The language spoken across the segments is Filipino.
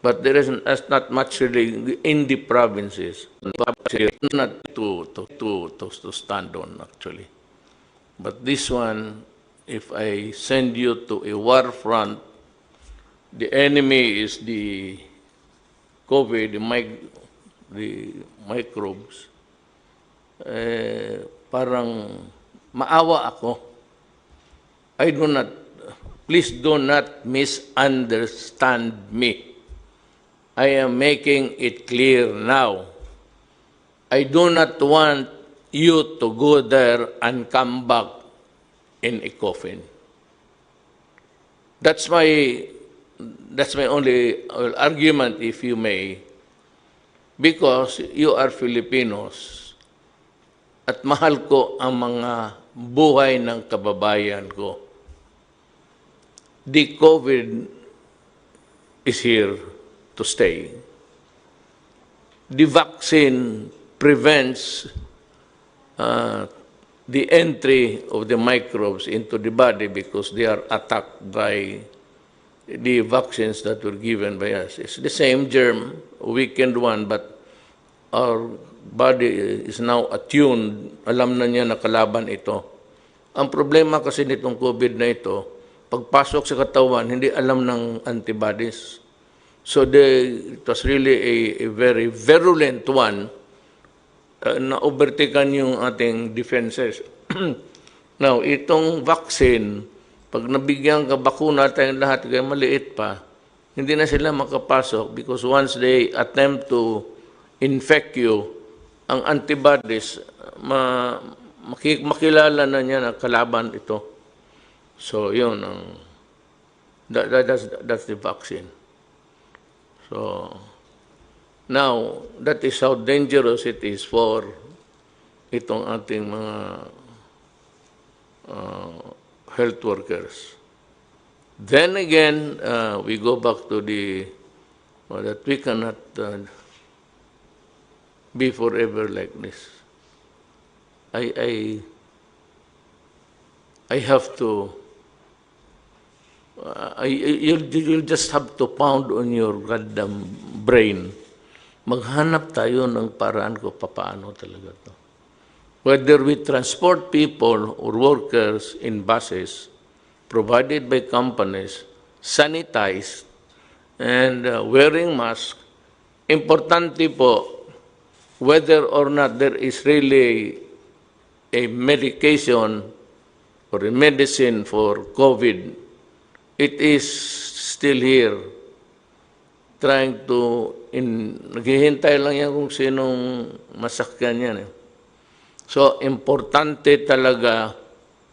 but there is not much really in the provinces. Not to stand on, actually. But this one, if I send you to a war front, the enemy is the COVID, the microbes, parang maawa ako. Please do not misunderstand me. I am making it clear now. I do not want you to go there and come back in a coffin. That's my only argument, if you may, because you are Filipinos at mahal ko ang mga buhay ng kababayan ko. The COVID is here to stay. The vaccine prevents the entry of the microbes into the body because they are attacked by the vaccines that were given by us. It's the same germ, a weakened one, but our body is now attuned. Alam na niya na kalaban ito. Ang problema kasi nitong COVID na ito, pagpasok sa katawan, hindi alam ng antibodies. So it was really a very virulent one na overtaken yung ating defenses. Now, itong vaccine, pag nabigyan ka bakuna tayong lahat, kaya maliit pa, hindi na sila makapasok because once they attempt to infect you, ang antibodies, makilala na niya na kalaban ito. So, yun, that's the vaccine. So, now, that is how dangerous it is for itong ating mga health workers. Then again, we go back to that we cannot be forever like this. I have to, you'll just have to pound on your goddamn brain. Maghanap tayo ng paraan ko paano talaga to. Whether we transport people or workers in buses provided by companies, sanitized, and wearing masks, importante po, whether or not there is really a medication or a medicine for COVID, it is still here. Trying to, naghihintay lang yan kung sinong masakyan yan. So, importante talaga,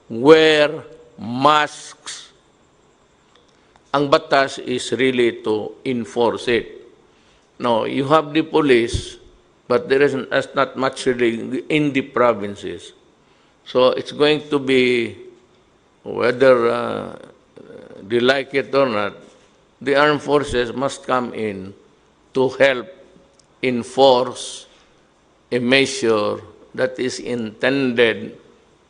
wear masks. Ang batas is really to enforce it. Now, you have the police, but there is not much really in the provinces. So, it's going to be, whether they like it or not, the armed forces must come in to help enforce a measure that is intended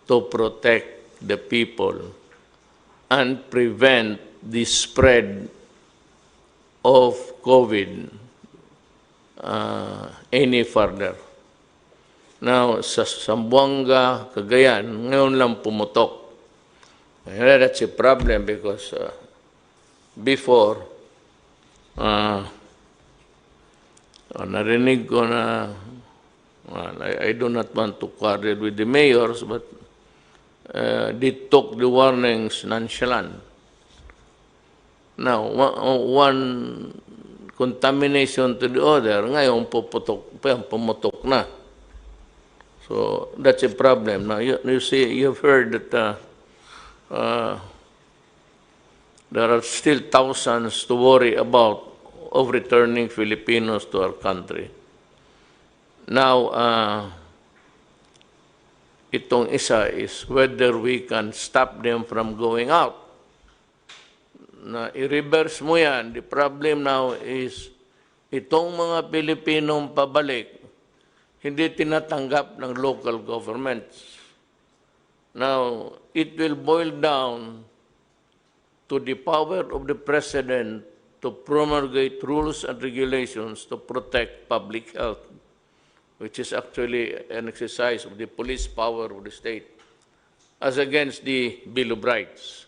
to protect the people and prevent the spread of COVID any further. Now, sa Zamboanga, Cagayan, ngayon lang pumutok. That's a problem because before, narinig ko na, I do not want to quarrel with the mayors, but they took the warnings nonchalant. Now, one contamination to the other, ngayon pumutok na. So, that's a problem. Now, you see, you've heard that there are still thousands to worry about of returning Filipinos to our country. Now, itong isa is whether we can stop them from going out. Na i-reverse mo yan. The problem now is itong mga Pilipinong pabalik, hindi tinatanggap ng local governments. Now, it will boil down to the power of the President to promulgate rules and regulations to protect public health, which is actually an exercise of the police power of the state, as against the Bill of Rights.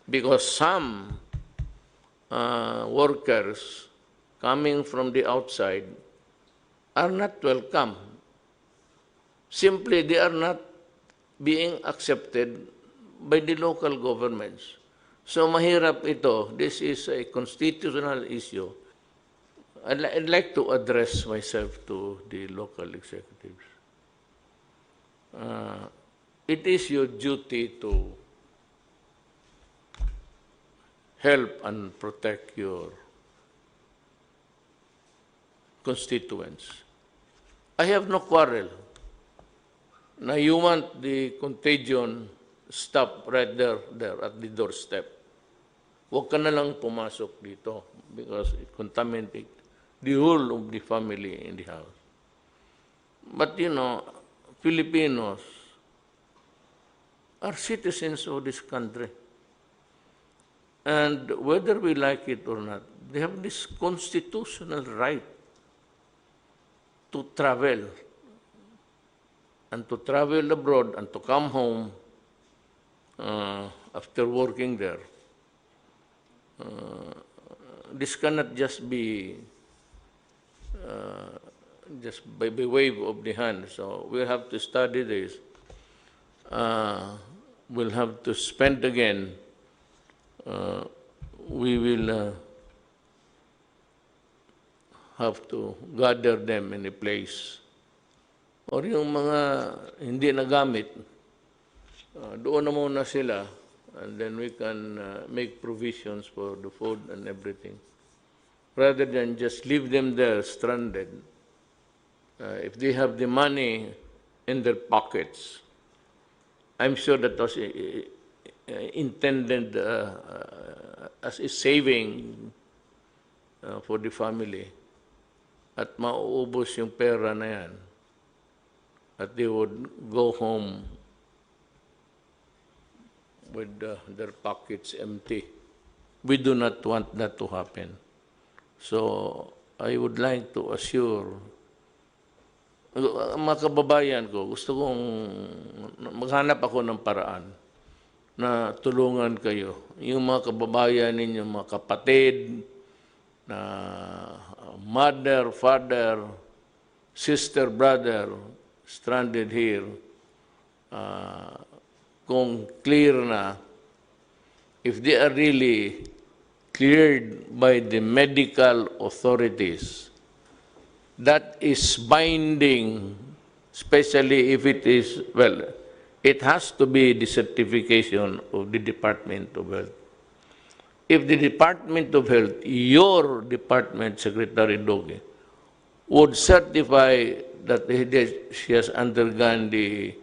Because some workers coming from the outside are not welcome. Simply, they are not being accepted by the local governments. So mahirap ito. This is a constitutional issue. I'd like to address myself to the local executives. It is your duty to help and protect your constituents. I have no quarrel. Now you want the contagion, stop right there at the doorstep. Huwag ka na lang pumasok dito because it contaminates the whole of the family in the house. But you know, Filipinos are citizens of this country. And whether we like it or not, they have this constitutional right to travel and to travel abroad and to come home after working there. This cannot just be just by wave of the hand. So we'll have to study this. We'll have to spend again. We will have to gather them in a place. Or yung mga hindi nagamit, doon na muna sila, and then we can make provisions for the food and everything. Rather than just leave them there stranded. If they have the money in their pockets, I'm sure that was intended as a saving for the family. At mauubos yung pera na yan. At they would go home with their pockets empty. We do not want that to happen. So I would like to assure mga kababayan ko, gusto kong maghanap ako ng paraan na tulungan kayo. Yung mga kababayan ninyo, mga kapatid, na mother, father, sister, brother, stranded here, kung clear na, if they are really cleared by the medical authorities, that is binding, especially if it is, well, it has to be the certification of the Department of Health. If the Department of Health, your department, Secretary Doge, would certify that she has undergone the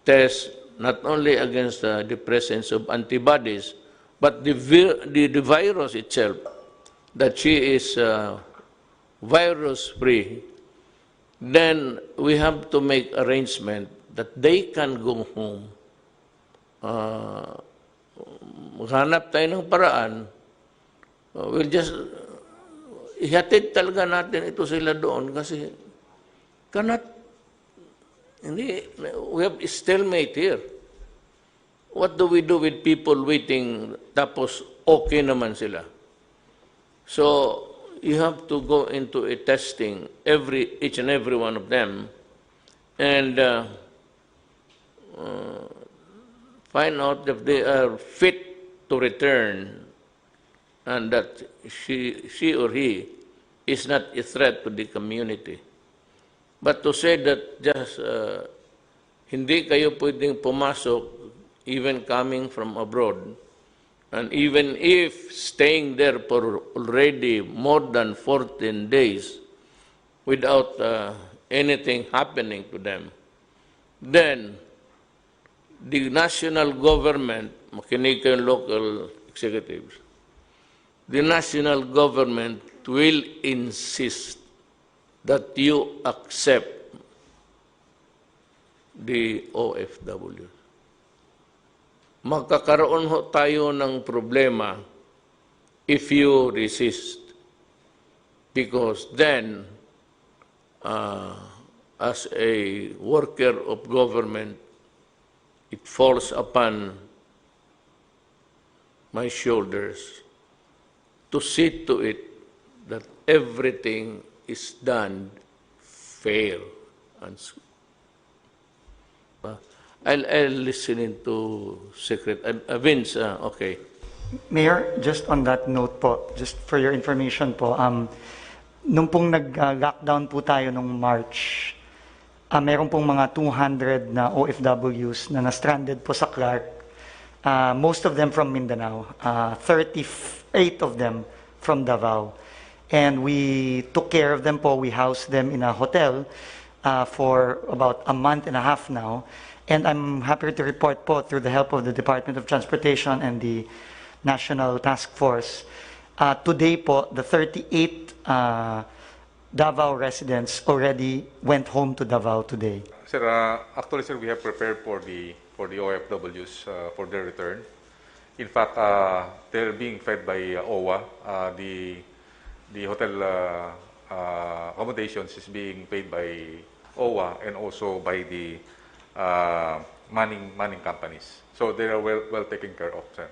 test not only against the presence of antibodies, but the virus itself, that she is virus-free, then we have to make arrangement that they can go home. Maghanap tayo ng paraan. We'll just, ihatid talaga natin ito sila doon kasi we have a stalemate here. What do we do with people waiting tapos okay naman sila? So, you have to go into a testing, each and every one of them, and find out if they are fit to return, and that she or he is not a threat to the community. But to say that just hindi kayo pwedeng pumasok, even coming from abroad, and even if staying there for already more than 14 days without anything happening to them, then the national government, makinig kayo local executives, the national government will insist that you accept the OFW. Magkakaroon ho tayo ng problema if you resist, because then, as a worker of government, it falls upon my shoulders to see to it that everything is done fair and I'll listen into Vince, okay. Mayor, just on that note po, just for your information po, nung pong nag-lockdown po tayo nung March, meron pong mga 200 na OFWs na na-stranded po sa Clark, most of them from Mindanao, 38 of them from Davao. And we took care of them po, we housed them in a hotel for about a month and a half now. And I'm happy to report po, through the help of the Department of Transportation and the National Task Force, today po, the 38 Davao residents already went home to Davao today. Sir, actually, sir, we have prepared for the OFWs for their return. In fact, they're being fed by OWA. The hotel accommodations is being paid by OWA and also by the manning companies. So they are well taken care of, sir.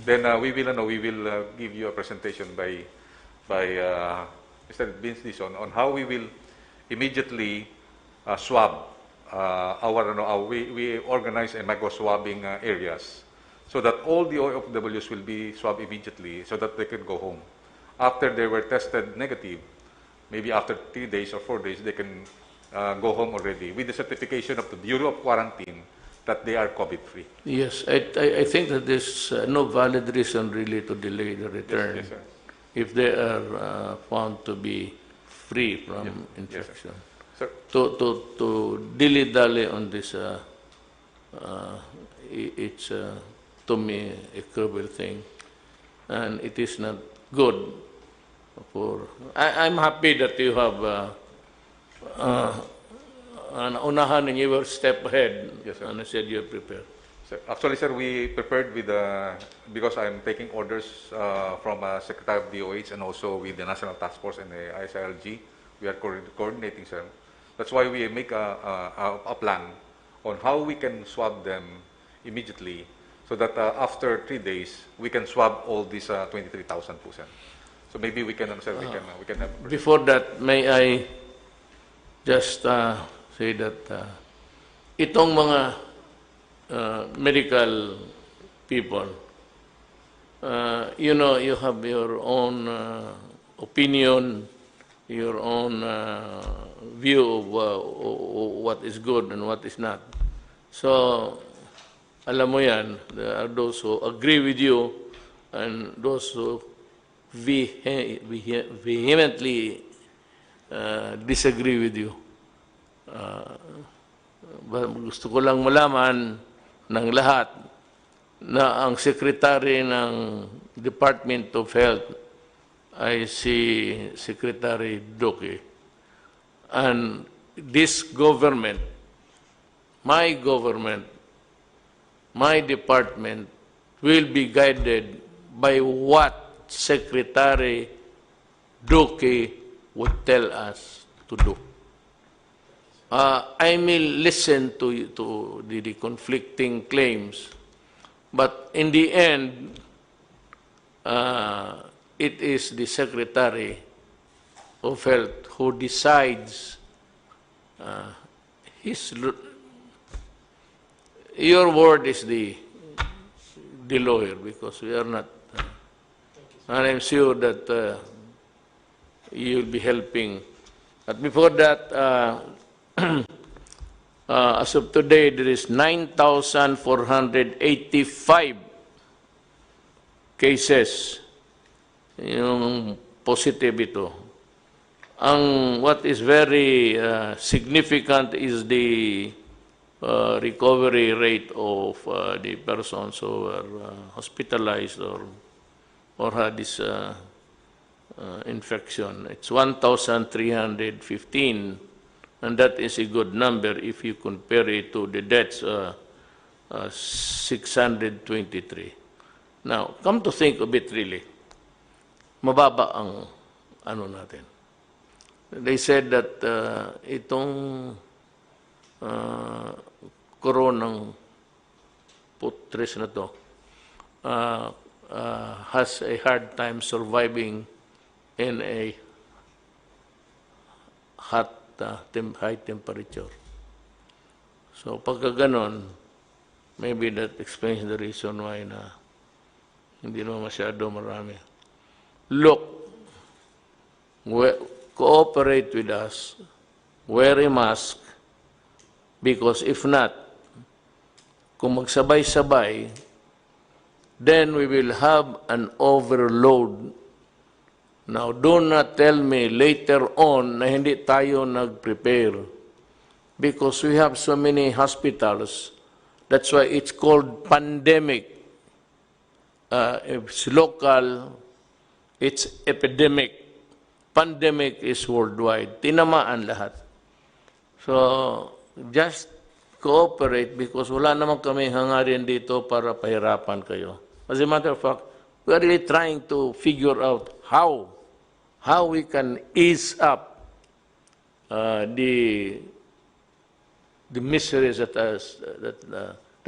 Then we will give you a presentation by Mr. Vince Dison on how we will immediately swab we organize a micro swabbing areas so that all the OFWs will be swabbed immediately so that they can go home. After they were tested negative, maybe after 3 days or 4 days, they can go home already with the certification of the Bureau of Quarantine that they are COVID-free. Yes, I think that there's no valid reason really to delay the return. Yes, sir. If they are found to be free from infection. Sir, To dilly-dally on this, it's to me a cruel thing, and it is not good for. I'm happy that you have an unahan and you were step ahead. Yes, sir. And I said you're prepared. sir, actually, sir, we prepared with because I'm taking orders from Secretary of DOH and also with the National Task Force and the ISILG. We are coordinating, sir. That's why we make a plan on how we can swab them immediately so that after 3 days, we can swab all these 23,000 po, sir. So maybe we can, sir, we can have... Before that, may I just say that itong mga medical people, you know, you have your own opinion, your own view of what is good and what is not. So, alam mo yan, there are those who agree with you and those who vehemently disagree with you. Gusto ko lang malaman ng lahat na ang Secretary ng Department of Health ay si Secretary Duque. And this government, my department, will be guided by what Secretary Duque would tell us to do. I may listen to the conflicting claims, but in the end, it is the Secretary of Health who decides your word is the lawyer, because we are not, and I'm sure that you'll be helping. But before that, as of today, there is 9,485 cases yung positive ito. What is very significant is the recovery rate of the persons who are hospitalized or had this infection. It's 1,315, and that is a good number if you compare it to the deaths, 623. Now, come to think of it really, mababa ang ano natin. They said that itong koronang putres na to has a hard time surviving in a hot, high temperature. So pagka ganon, maybe that explains the reason why na hindi naman masyado marami. Look, cooperate with us, wear a mask, because if not, kung magsabay-sabay, then we will have an overload. Now, do not tell me later on na hindi tayo nag-prepare, because we have so many hospitals. That's why it's called pandemic. It's local, it's epidemic. Pandemic is worldwide. Tinamaan lahat. So, just cooperate because wala naman kami hangarin dito para pahirapan kayo. As a matter of fact, we are really trying to figure out how we can ease up the miseries that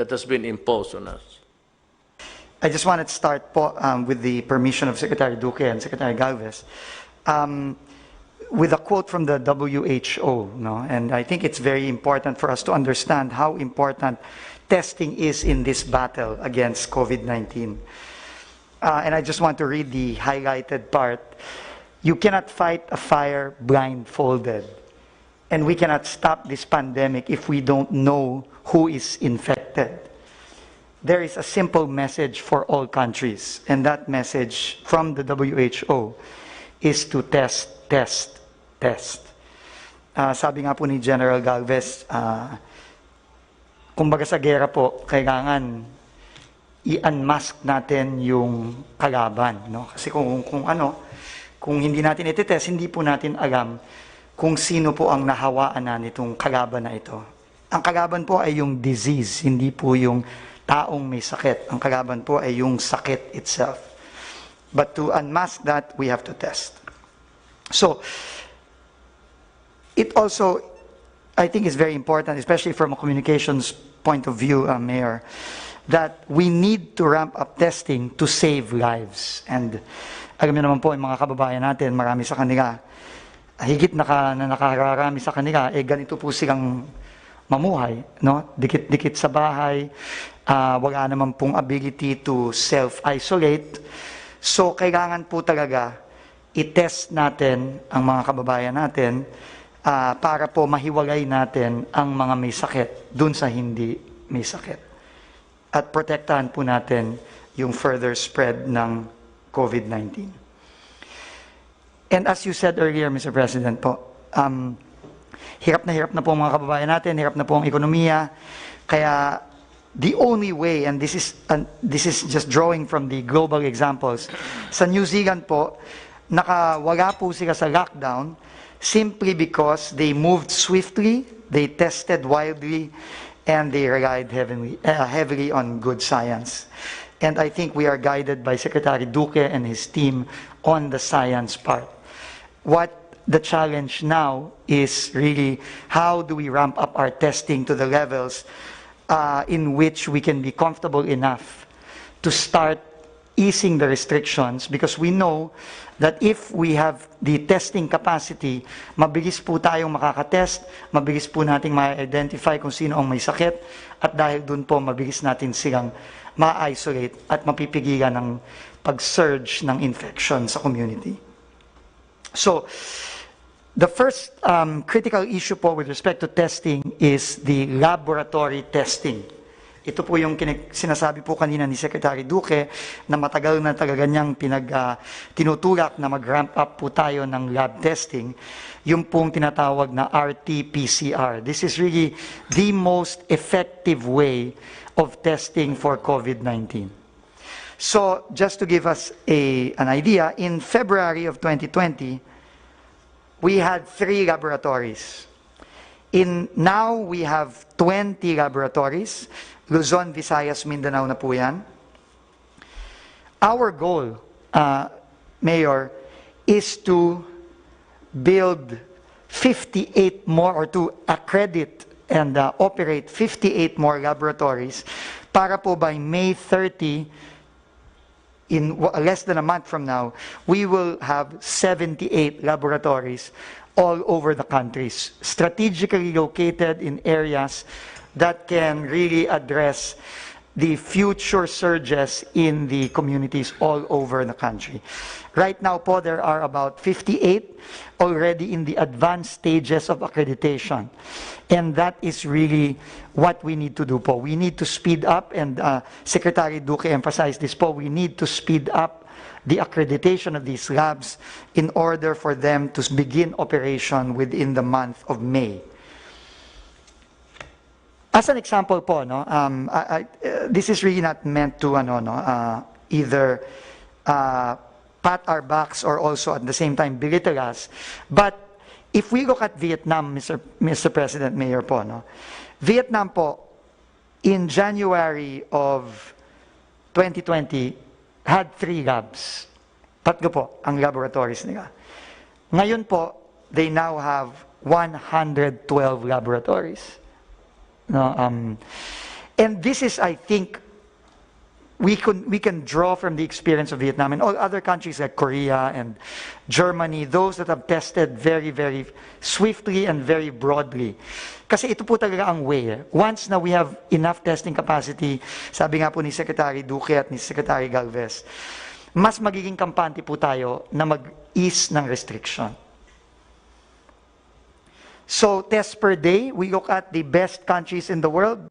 has been imposed on us. I just wanted to start po, with the permission of Secretary Duque and Secretary Galvez, with a quote from the WHO, no? And I think it's very important for us to understand how important testing is in this battle against COVID-19. And I just want to read the highlighted part. You cannot fight a fire blindfolded. And we cannot stop this pandemic if we don't know who is infected. There is a simple message for all countries, and that message from the WHO is to test. Sabi nga po ni General Galvez, kumbaga sa gera po, kailangan i-unmask natin yung kalaban. No? Kasi kung hindi natin ititest, hindi po natin alam kung sino po ang nahawaan na nitong kalaban na ito. Ang kalaban po ay yung disease, hindi po yung taong may sakit. Ang kalaban po ay yung sakit itself. But to unmask that, we have to test. So, it also, I think, is very important, especially from a communications point of view, Mayor, that we need to ramp up testing to save lives. And alam niyo naman po, yung mga kababayan natin, marami sa kanila, higit na nakararami sa kanila, ganito po silang mamuhay, no? Dikit-dikit sa bahay, wala naman pong ability to self-isolate. So, kailangan po talaga i-test natin ang mga kababayan natin para po mahiwalay natin ang mga may sakit dun sa hindi may sakit. At protektahan po natin yung further spread ng COVID-19. And as you said earlier, Mr. President po, hirap na po mga kababayan natin, hirap na po ang ekonomiya. Kaya the only way, and this is just drawing from the global examples, sa New Zealand po, nakawala po sila sa lockdown simply because they moved swiftly, they tested widely, and they relied heavily on good science. And I think we are guided by Secretary Duque and his team on the science part. What the challenge now is really how do we ramp up our testing to the levels in which we can be comfortable enough to start easing the restrictions, because we know that if we have the testing capacity, mabilis po tayong makakatest, mabilis po nating ma-identify kung sino ang may sakit, at dahil dun po, mabilis natin silang ma-isolate at mapipigilan ng pag-surge ng infection sa community. So, the first critical issue po with respect to testing is the laboratory testing. Ito po yung sinasabi po kanina ni Secretary Duque na matagal na talaga niyang tinutulak na mag-ramp up po tayo ng lab testing, yung pong tinatawag na RT-PCR. This is really the most effective way of testing for COVID-19. So, just to give us an idea, in February of 2020, we had 3 laboratories. Now, we have 20 laboratories. Luzon, Visayas, Mindanao na po yan. Our goal Mayor, is to build 58 more, or to accredit and operate 58 more laboratories para po by May 30, in less than a month from now, we will have 78 laboratories all over the country, strategically located in areas that can really address the future surges in the communities all over the country. Right now po, there are about 58 already in the advanced stages of accreditation. And that is really what we need to do po. We need to speed up, and Secretary Duque emphasized this po, we need to speed up the accreditation of these labs in order for them to begin operation within the month of May. As an example po, no, this is really not meant to either pat our backs or also at the same time belittle us. But if we look at Vietnam, Mr. President, Mayor po, no, Vietnam po, in January of 2020, had 3 labs. Tatlo po ang laboratories nila. Ngayon po, they now have 112 laboratories. No, and this is, I think, we can draw from the experience of Vietnam and all other countries like Korea and Germany, those that have tested very, very swiftly and very broadly. Kasi ito po talaga ang way. Once na we have enough testing capacity, sabi nga po ni Secretary Duque at ni Secretary Galvez, mas magiging kampante po tayo na mag-ease ng restriction. So, tests per day, we look at the best countries in the world.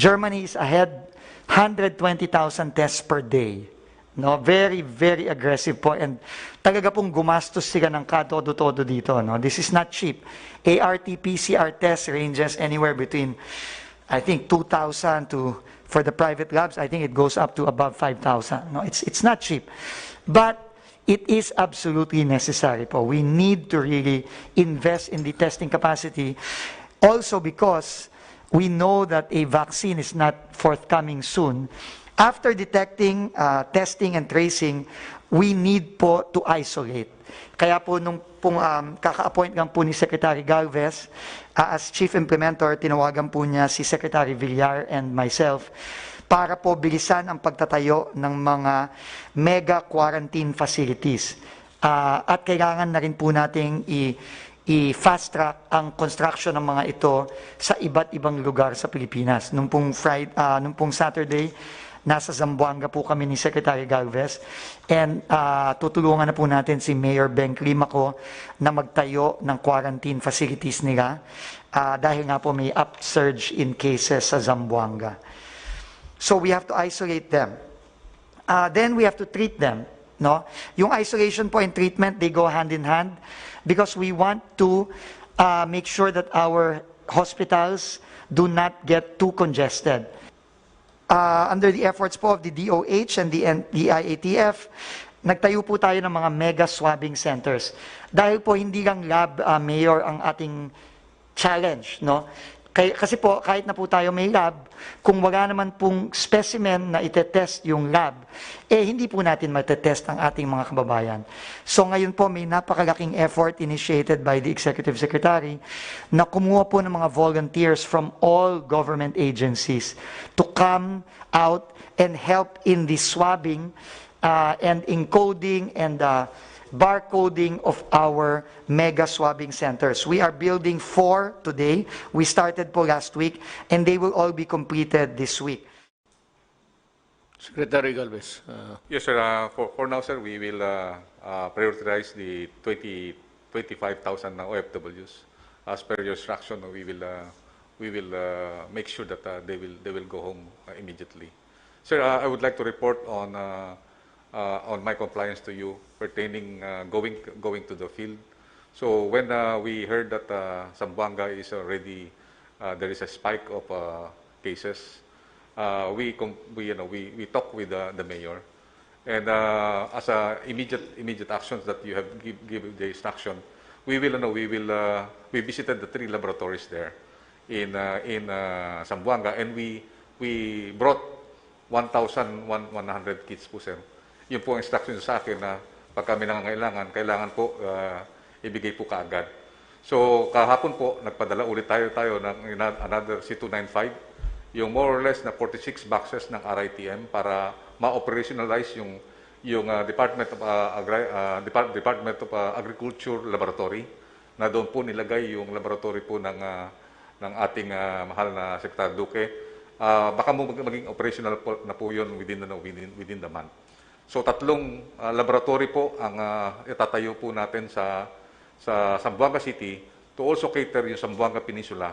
Germany is ahead, 120,000 tests per day. No, very, very aggressive po. And talaga pong gumastos sila ng katodo-todo dito. No? This is not cheap. ART-PCR test ranges anywhere between, I think, 2,000 to, for the private labs, I think it goes up to above 5,000. No, it's not cheap. But it is absolutely necessary po. We need to really invest in the testing capacity. Also because we know that a vaccine is not forthcoming soon. After detecting, testing, and tracing, we need po to isolate. Kaya po nung kaka-appoint lang po ni Secretary Galvez, as Chief Implementer, tinawagan po niya si Secretary Villar and myself para po bilisan ang pagtatayo ng mga mega quarantine facilities. At kailangan na rin po nating i-fast track ang construction ng mga ito sa iba't ibang lugar sa Pilipinas. Nung pong Saturday, nasa Zamboanga po kami ni Secretary Galvez, and tutulungan na po natin si Mayor Ben Climaco na magtayo ng quarantine facilities nila dahil nga po may upsurge in cases sa Zamboanga. So we have to isolate them. Then we have to treat them. No? Yung isolation po and treatment, they go hand in hand because we want to make sure that our hospitals do not get too congested. Under the efforts po of the DOH and the IATF, nagtayo po tayo ng mga mega swabbing centers. Dahil po hindi lang lab, Mayor, ang ating challenge, no? Kasi po, kahit na po tayo may lab, kung wala naman pong specimen na itetest yung lab, hindi po natin matetest ang ating mga kababayan. So ngayon po, may napakalaking effort initiated by the Executive Secretary na kumuha po ng mga volunteers from all government agencies to come out and help in the swabbing and encoding and barcoding of our mega swabbing centers. We are building 4 today. We started po last week, and they will all be completed this week. Secretary Galvez. Yes, sir. For now, sir, we will prioritize the 25,000 OFWs. As per your instruction, we will make sure that they will go home immediately. Sir, I would like to report on my compliance to you pertaining going to the field. So when we heard that Zamboanga is already there is a spike of cases, we talked with the mayor, and as immediate actions that you have give the instruction, we visited the 3 laboratories there in Zamboanga, and we brought 1,100 kits po, sir. Yun po ang instruction sa akin na pagka may nangangailangan, kailangan po ibigay po kaagad. So kahapon po, nagpadala ulit tayo ng another C295, yung more or less na 46 boxes ng RITM para ma-operationalize yung Department of Agriculture Laboratory, na doon po nilagay yung laboratory po ng ating mahal na Secretary Duque. Baka maging operational po, na po yun within the month. So tatlong laboratory po ang itatayo po natin sa Zamboanga City to also cater yung Zamboanga Peninsula,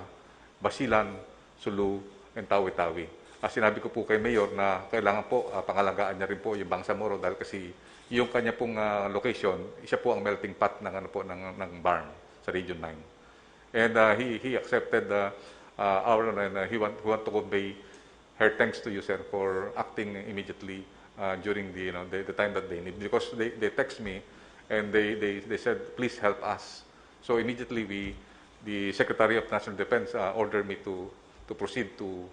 Basilan, Sulu, and Tawi-Tawi. Sinabi ko po kay Mayor na kailangan po pangalagaan niya rin po yung Bangsamoro dahil kasi yung kanya pong location, isa po ang melting pot ng BARM sa Region 9. And he accepted he want to convey her thanks to you, sir, for acting immediately during the time that they need, because they text me and they said, please help us. So immediately the Secretary of National Defense ordered me to proceed to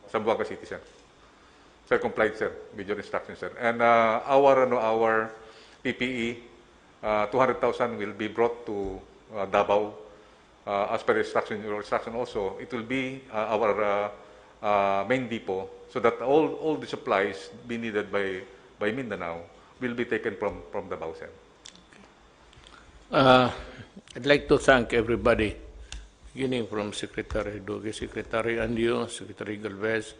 Zamboanga City, sir. Sir, complied, sir, with your instructions, sir. And our PPE, 200,000 will be brought to Davao. As per your instruction also, it will be our main depot, so that all the supplies be needed by Mindanao will be taken from Davao, sir. I'd like to thank everybody, beginning from Secretary Duque, Secretary Andio, Secretary Galvez,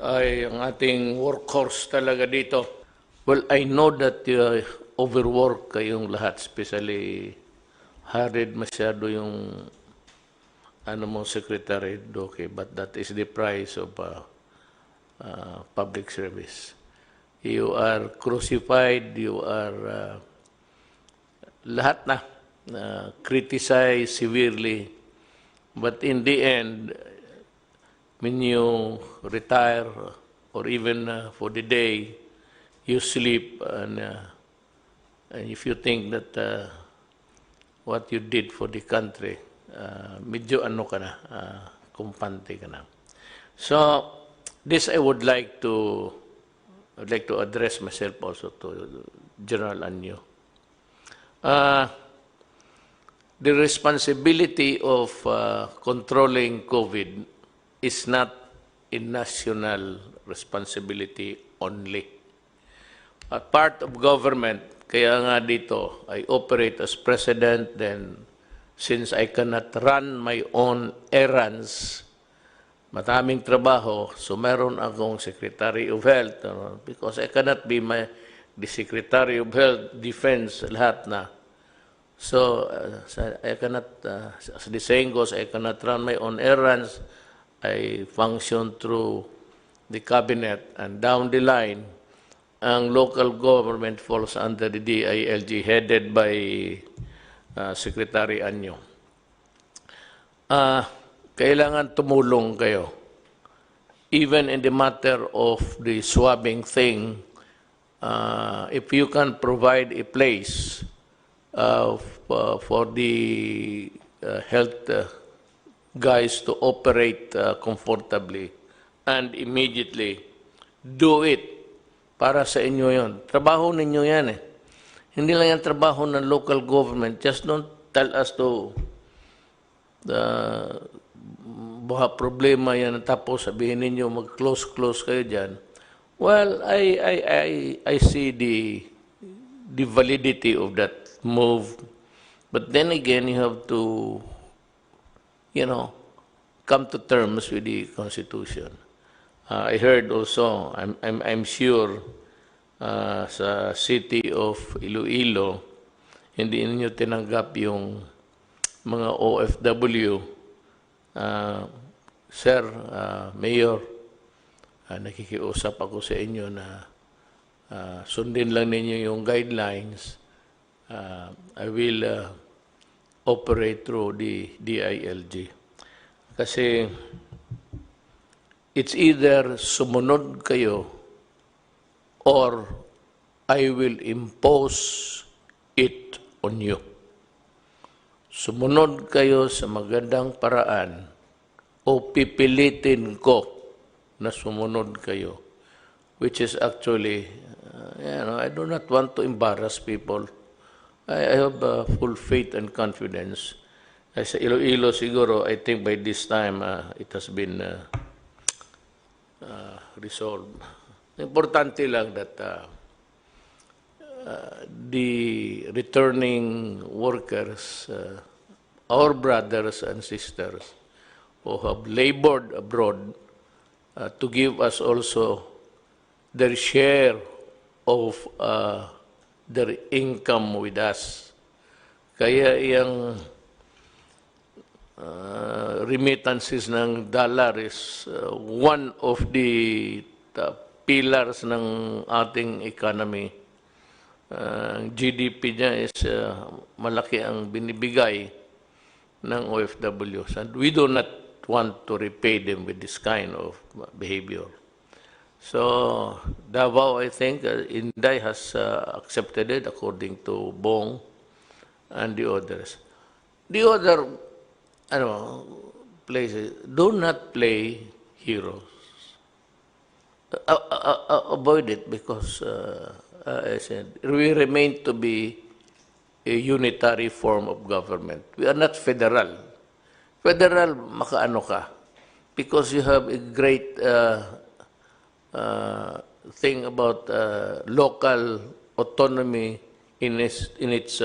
ay ang ating workhorse talaga dito. Well, I know that overwork kayong lahat, especially hurried masyado yung Secretary Duque, but that is the price of public service. You are crucified, you are lahat na criticized severely, but in the end, when you retire or even for the day, you sleep, and if you think that what you did for the country, medyo kumpante ka na. So this I would like to address myself also to General Anyo. The responsibility of controlling COVID is not a national responsibility only. A part of government, kaya nga dito, I operate as president, then since I cannot run my own errands, mataming trabaho, so meron akong Secretary of Health, because I cannot be the Secretary of Health, Defense, lahat na. So I cannot, as the saying goes, I cannot run my own errands. I function through the cabinet, and down the line, ang local government falls under the DILG headed by Secretary Anyo. Kailangan tumulong kayo. Even in the matter of the swabbing thing, if you can provide a place for the health guys to operate comfortably and immediately, do it. Para sa inyo yon. Trabaho ninyo yan eh. Hindi lang yan trabaho ng local government. Just don't tell us to buha problema yan, tapos sabihin ninyo mag-close kayo dyan. Well, I see the validity of that move. But then again, you have to, come to terms with the Constitution. I heard also, I'm sure, sa city of Iloilo, hindi ninyo tinanggap yung mga OFW. Sir, Mayor, nakikiusap ako sa inyo na sundin lang ninyo yung guidelines. I will operate through the DILG. Kasi it's either sumunod kayo or I will impose it on you. Sumunod kayo sa magandang paraan o pipilitin ko na sumunod kayo, which is actually I do not want to embarrass people. I have full faith and confidence. Sa Iloilo siguro, I think by this time it has been resolved. Importante lang that the returning workers, our brothers and sisters who have labored abroad to give us also their share of their income with us. Kaya yung remittances ng dollar is one of the pillars ng ating economy. GDP niya is malaki ang binibigay ng OFWs. And we do not want to repay them with this kind of behavior. So, Davao, I think, Inday has accepted it according to Bong and the others. The other places do not play heroes. Avoid it because, I said, we remain to be a unitary form of government. We are not federal. Federal, makaano ka. Because you have a great thing about local autonomy in its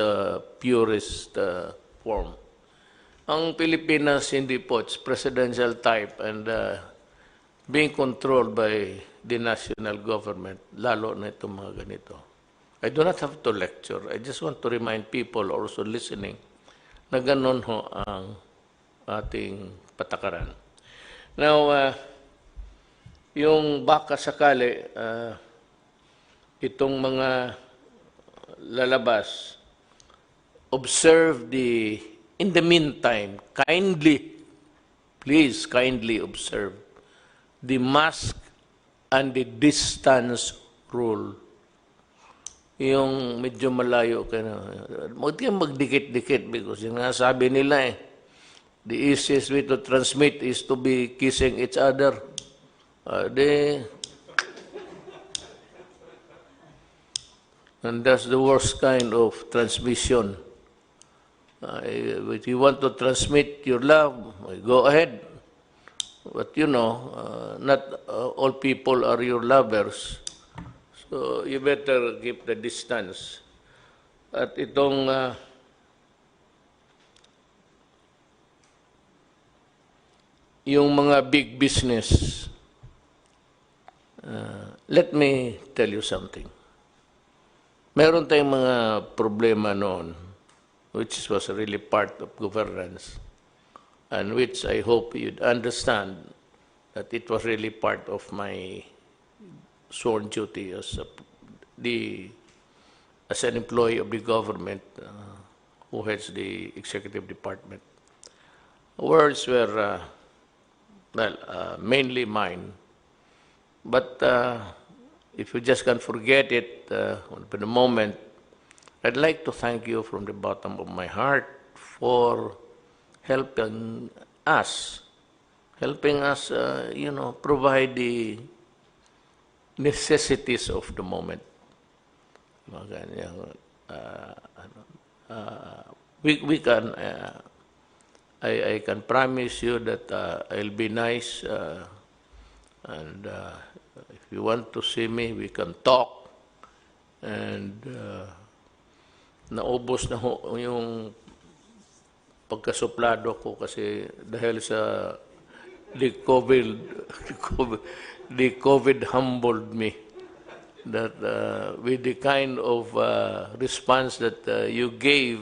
purest form. Ang Pilipinas hindi po, it's presidential type and being controlled by the national government, lalo na itong mga ganito. I do not have to lecture. I just want to remind people also listening na ganun ho ang ating patakaran. Now, yung baka sakali, itong mga lalabas, observe in the meantime, please kindly observe the mask and the distance rule. Yung medyo malayo ka na. Huwag kayong magdikit-dikit because yung nasabi nila the easiest way to transmit is to be kissing each other. And that's the worst kind of transmission. If you want to transmit your love, go ahead. But not all people are your lovers. So you better keep the distance. At itong yung mga big business, let me tell you something. Meron tayong mga problema noon, which was really part of governance, and which I hope you'd understand that it was really part of my sworn duty as an employee of the government who heads the executive department. Words were mainly mine, but if you just can't forget it for the moment, I'd like to thank you from the bottom of my heart for helping us, provide the necessities of the moment. We can, I can promise you that I'll be nice, and if you want to see me, we can talk. And naubos na ho yung pagkasuplado ko kasi dahil sa the COVID humbled me. That with the kind of response that you gave,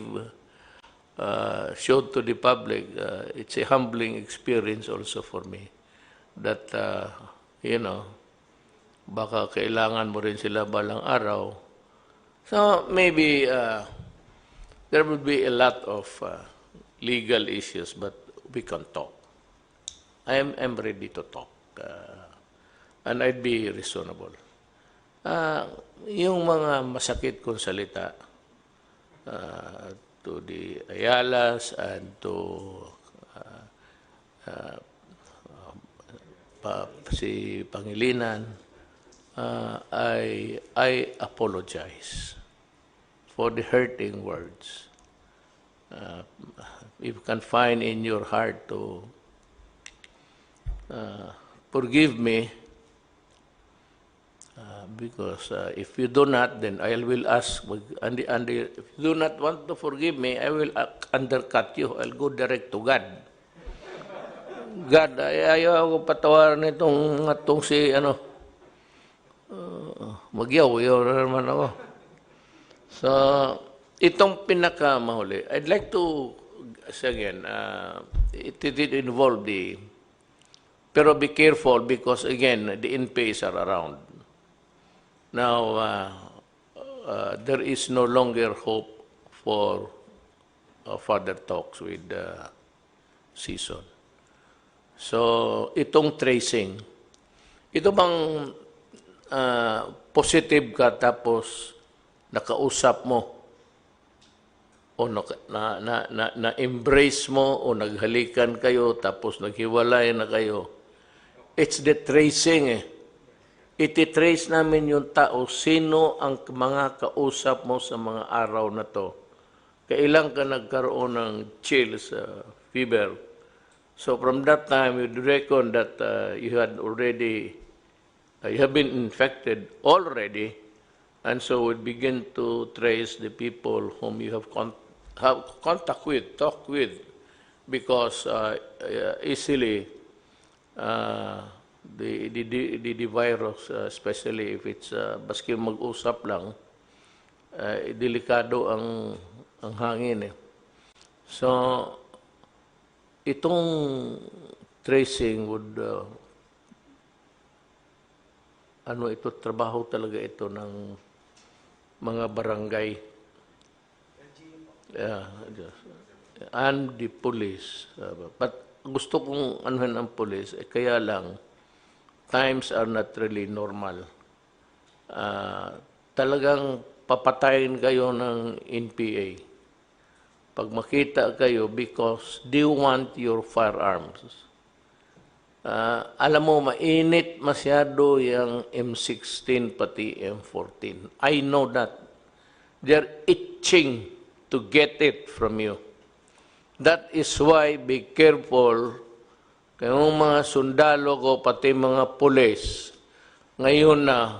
showed to the public, it's a humbling experience also for me. That, baka kailangan mo rin sila balang araw. So maybe there will be a lot of legal issues, but we can talk. I'm ready to talk, and I'd be reasonable. Yung mga masakit kong salita to the Ayalas and to si Pangilinan, I apologize for the hurting words. If you can find in your heart to forgive me, because if you do not, then I will ask, and if you do not want to forgive me, I will undercut you. I'll go direct to God. God, ayaw ko patawaran itong si, magyaw naman ako. So, itong pinakamahuli, I'd like to, again, it did involve pero be careful because, again, the NPAs are around. Now, there is no longer hope for further talks with season. So, itong tracing, ito bang positive ka tapos nakausap mo o na-embrace mo o naghalikan kayo tapos naghiwalay na kayo? It's the tracing Iti-trace namin yung tao, sino ang mga kausap mo sa mga araw na to. Kailan ka nagkaroon ng chills, fever. So from that time, you reckon that you had already, you have been infected already, and so we begin to trace the people whom you have contact with, talk with, because easily the virus, especially if it's baski mag-usap lang, delikado ang hangin. So, itong tracing would, ito, trabaho talaga ito ng mga barangay. And the police. But gusto kong anuhan ang police, kaya lang, times are not really normal. Talagang papatayin kayo ng NPA. Pag makita kayo because they want your firearms. Alam mo, mainit masyado yung M16 pati M14. I know that. They're itching to get it from you. That is why be careful. Kayong mga sundalo ko, pati mga pulis, ngayon na,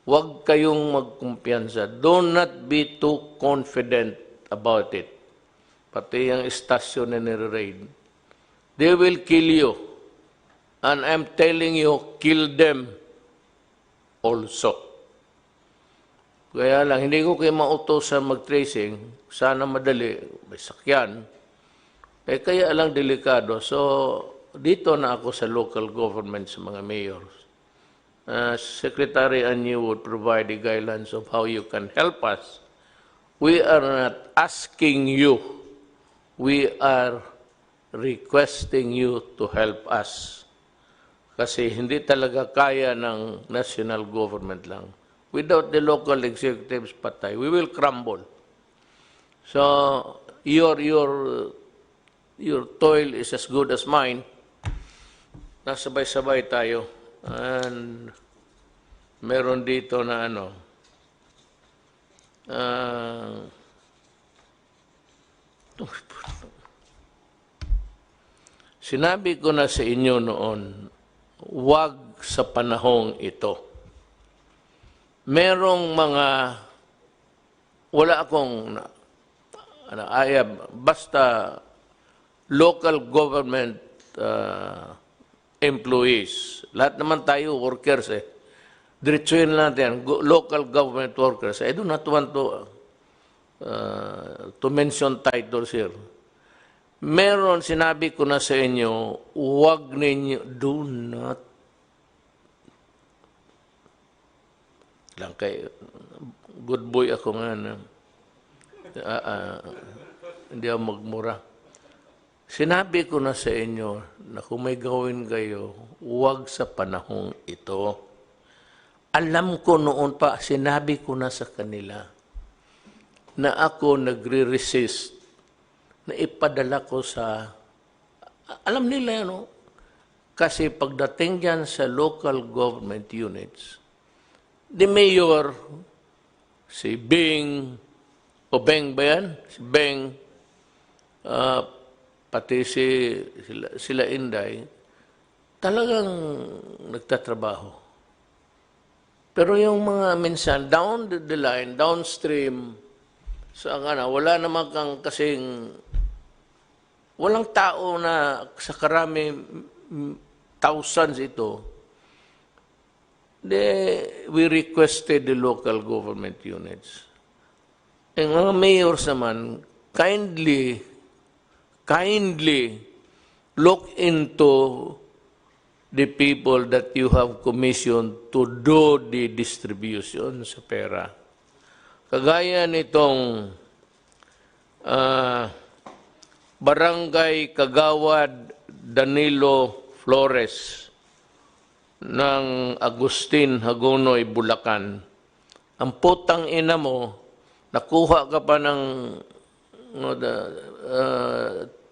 huwag kayong magkumpiyansa. Do not be too confident about it. Pati yung istasyon na nire-raid. They will kill you. And I'm telling you, kill them also. Kaya lang, hindi ko kayo mautosan mag-tracing. Sana madali, may sakyan. Kaya lang delikado. So, dito na ako sa local government sa mga mayors. Secretary and you would provide the guidelines of how you can help us. We are not asking you. We are requesting you to help us. Kasi hindi talaga kaya ng national government lang. Without the local executives patay, we will crumble. So, your toil is as good as mine. Nasabay-sabay tayo. And meron dito na sinabi ko na sa inyo noon, huwag sa panahong ito. Merong mga, wala akong basta local government employees. Lahat naman tayo workers Diretsuhin natin, local government workers. I do not want to mention titles here. Meron, sinabi ko na sa inyo, huwag ninyo, do not, lang kay, good boy ako nga na, hindi ako magmura. Sinabi ko na sa inyo na kung may gawin kayo, huwag sa panahong ito. Alam ko noon pa, sinabi ko na sa kanila na ako nagre-resist na ipadala ko sa, alam nila, kasi pagdating dyan sa local government units, the mayor, si Bing, o Beng ba yan? Si Beng, pati sila Inday, talagang nagtatrabaho. Pero yung mga minsan, down the line, downstream, wala naman kang kasing, walang tao na sa karami, thousands ito, we requested the local government units. Ang mga mayors naman, kindly look into the people that you have commissioned to do the distribution sa pera. Kagaya nitong Barangay Kagawad Danilo Flores ng Agustin Hagonoy, Bulacan. Ang putang ina mo, nakuha ka pa ng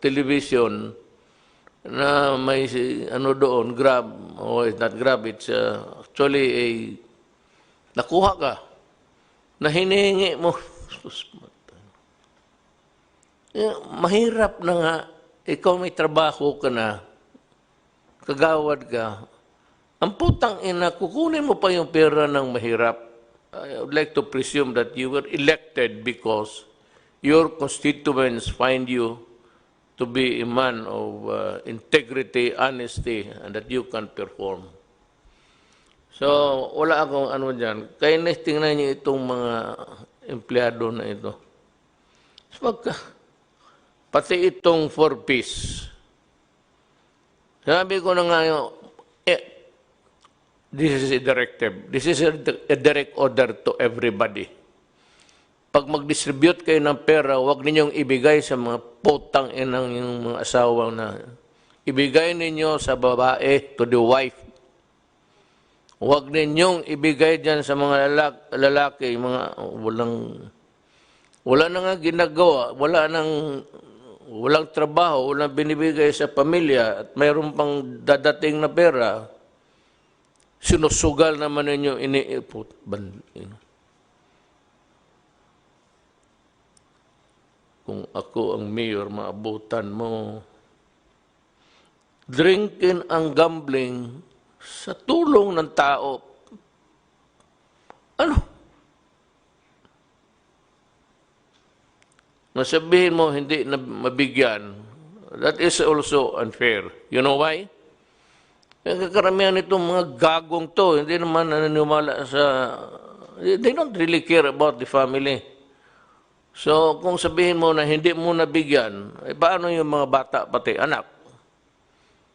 television na may doon, Grab, it's not Grab, it's actually nakuha ka, na hinihingi mo. Mahirap na nga, ikaw may trabaho ka na, kagawad ka, ang putang ina, kukunin mo pa yung pera ng mahirap. I would like to presume that you were elected because your constituents find you to be a man of integrity, honesty, and that you can perform. So, wala akong dyan. Kaya tingnan niyo itong mga empleyado na ito. Pati itong 4-piece. Sabi ko na nga this is a directive. This is a direct order to everybody. Pag mag-distribute kayo ng pera, huwag ninyong ibigay sa mga putang inang yung mga asawang na ibigay ninyo sa babae, to the wife. Huwag ninyong ibigay dyan sa mga lalaki, mga wala na nga ginagawa, walang trabaho, walang binibigay sa pamilya, at mayroon pang dadating na pera, sinusugal naman ninyo iniipot. Kung ako ang mayor, maabutan mo. Drinking ang gambling sa tulong ng tao. Nasabihin mo hindi na mabigyan. That is also unfair. You know why? Yung karamihan itong mga gagong to, hindi naman naniniwala they don't really care about the family. So, kung sabihin mo na hindi mo nabigyan, paano yung mga bata pati anak?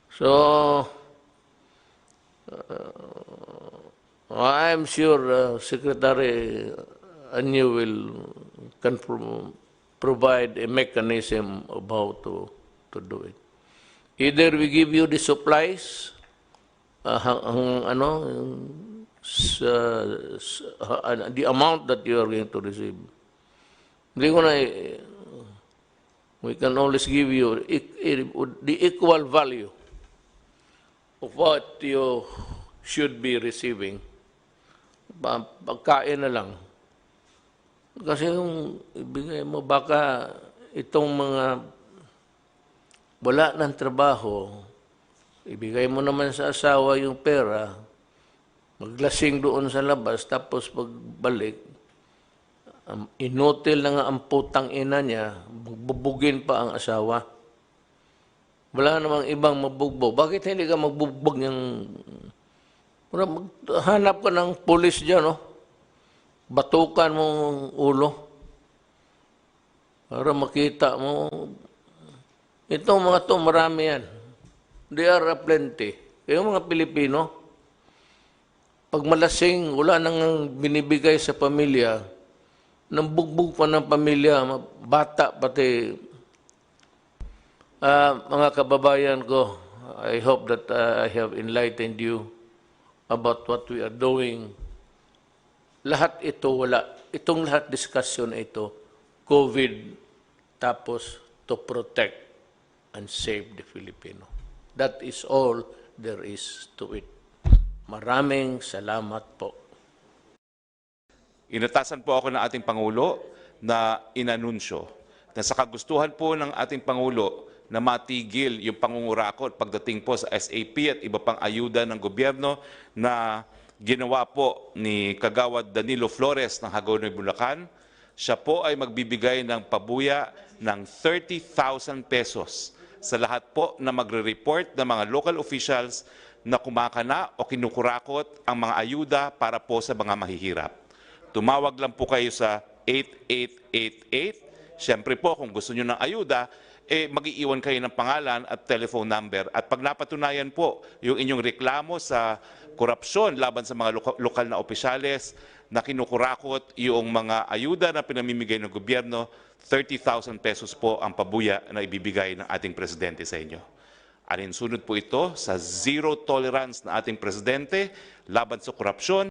So, I'm sure Secretary Anyo can provide a mechanism of how to do it. Either we give you the supplies, the amount that you are going to receive. We can always give you the equal value of what you should be receiving. Pagkain na lang. Kasi yung ibigay mo, baka itong mga wala ng trabaho, ibigay mo naman sa asawa yung pera, maglasing doon sa labas, tapos pagbalik, inutil na nga ang putang ina niya, magbubugin pa ang asawa. Wala namang ibang mabugbog. Bakit hindi ka magbugbog ng... Hanap ka ng pulis dyan, no? Batukan mo ang ulo para makita mo. Itong mga to, marami yan. They are plenty. Kaya mga Pilipino, pag malasing, wala nang binibigay sa pamilya, nang bugbog pa ng pamilya, bata pati. Mga kababayan ko, I hope that I have enlightened you about what we are doing. Lahat ito, itong lahat discussion ito, COVID, tapos to protect and save the Filipino. That is all there is to it. Maraming salamat po. Inatasan po ako ng ating Pangulo na inanunsyo na sa kagustuhan po ng ating Pangulo na matigil yung pangungurakot pagdating po sa SAP at iba pang ayuda ng gobyerno na ginawa po ni Kagawad Danilo Flores ng Hagonoy, Bulacan, siya po ay magbibigay ng pabuya ng 30,000 pesos sa lahat po na magre-report ng mga local officials na kumakana o kinukurakot ang mga ayuda para po sa mga mahihirap. Tumawag lang po kayo sa 8888. Siyempre po, kung gusto nyo ng ayuda, mag-iiwan kayo ng pangalan at telephone number. At pag napatunayan po yung inyong reklamo sa korupsyon laban sa mga lokal na opisyales na kinukurakot yung mga ayuda na pinamimigay ng gobyerno, 30,000 pesos po ang pabuya na ibibigay ng ating presidente sa inyo. Alinsunod po ito sa zero tolerance na ating presidente laban sa korupsyon.